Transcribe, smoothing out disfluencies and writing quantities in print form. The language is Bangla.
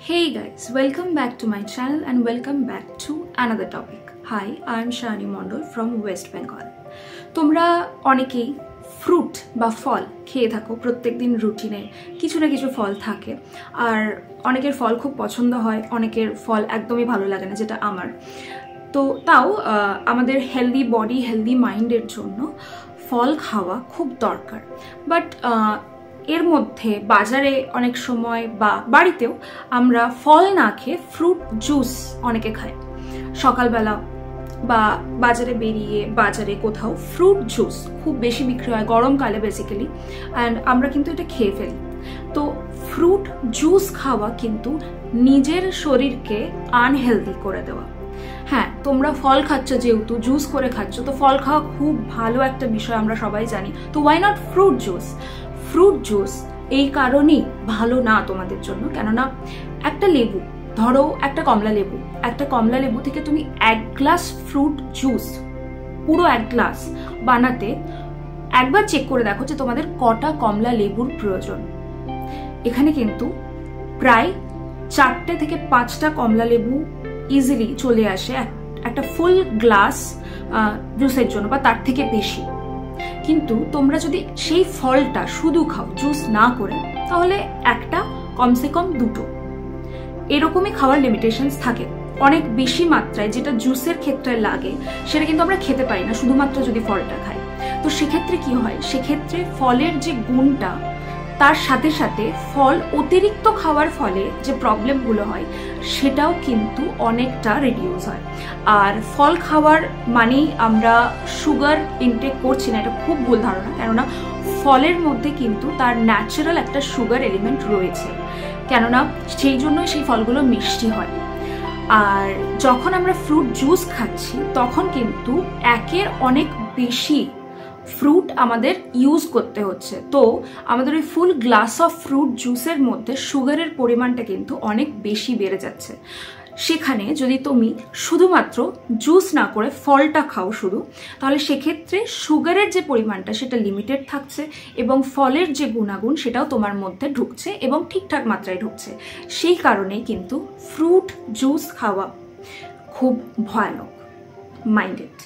Hey guys, welcome back to my channel and welcome back to another topic. Hi, I am Shani Mondol from West Bengal. তোমরা অনেকেই ফ্রুট বা ফল খেয়ে থাকো প্রত্যেকদিন রুটিনে কিছু না কিছু ফল থাকে আর অনেকের ফল খুব পছন্দ হয় অনেকের ফল একদমই ভালো লাগে না যেটা আমার তো তাও আমাদের হেলদি বডি হেলদি মাইন্ডের জন্য ফল খাওয়া খুব দরকার বাট এর মধ্যে বাজারে অনেক সময় বা বাড়িতেও আমরা ফল না খেয়ে ফ্রুট জুস অনেকে খাই সকালবেলা বা বাজারে বেরিয়ে বাজারে কোথাও ফ্রুট জুস খুব বেশি বিক্রি হয় গরমকালে বেসিক্যালি অ্যান্ড আমরা কিন্তু এটা খেয়ে ফেলি তো ফ্রুট জুস খাওয়া কিন্তু নিজের শরীরকে আনহেলদি করে দেওয়া হ্যাঁ তোমরা ফল খাচ্ছ যেহেতু জুস করে খাচ্ছ তো ফল খাওয়া খুব ভালো একটা বিষয় আমরা সবাই জানি তো ওয়াই নট ফ্রুট জুস এই কারণেই ভালো না তোমাদের জন্য কেননা একটা লেবু ধরো একটা কমলা লেবু থেকে তুমি 1 গ্লাস ফ্রুট জুস পুরো 1 গ্লাস বানাতে একবার চেক করে দেখো যে তোমাদের কটা কমলা লেবুর প্রয়োজন এখানে কিন্তু প্রায় 4টে থেকে 5টা কমলা লেবু ইজিলি চলে আসে একটা ফুল গ্লাস জুসের জন্য বা তার থেকে বেশি কিন্তু তোমরা যদি সেই ফলটা শুধু খাও জুস না করে তাহলে একটা কমসে কম 2টো এরকমই খাওয়ার লিমিটেশনস থাকে অনেক বেশি মাত্রায় যেটা জুসের ক্ষেত্রে লাগে সেটা কিন্তু আমরা খেতে পারি না শুধুমাত্র যদি ফলটা খাই তো সেক্ষেত্রে কি হয় সেক্ষেত্রে ফলের যে গুণটা তার সাথে সাথে ফল অতিরিক্ত খাওয়ার ফলে যে প্রবলেমগুলো হয় সেটাও কিন্তু অনেকটা রিডিউস হয় আর ফল খাওয়ার মানেই আমরা সুগার ইনটেক করছি না এটা খুব ভুল ধারণা কেননা ফলের মধ্যে কিন্তু তার ন্যাচারাল একটা সুগার এলিমেন্ট রয়েছে কেননা সেই জন্যই সেই ফলগুলো মিষ্টি হয় আর যখন আমরা ফ্রুট জুস খাচ্ছি তখন কিন্তু একের অনেক বেশি ফ্রুট আমাদের ইউজ করতে হচ্ছে তো আমাদের ওই ফুল গ্লাস অফ ফ্রুট জুসের মধ্যে সুগারের পরিমাণটা কিন্তু অনেক বেশি বেড়ে যাচ্ছে সেখানে যদি তুমি শুধুমাত্র জুস না করে ফলটা খাও শুধু তাহলে সেক্ষেত্রে সুগারের যে পরিমাণটা সেটা লিমিটেড থাকছে এবং ফলের যে গুণাগুণ সেটাও তোমার মধ্যে ঢুকছে এবং ঠিকঠাক মাত্রায় ঢুকছে সেই কারণেই কিন্তু ফ্রুট জুস খাওয়া খুব ভয়ানক মাইন্ডেড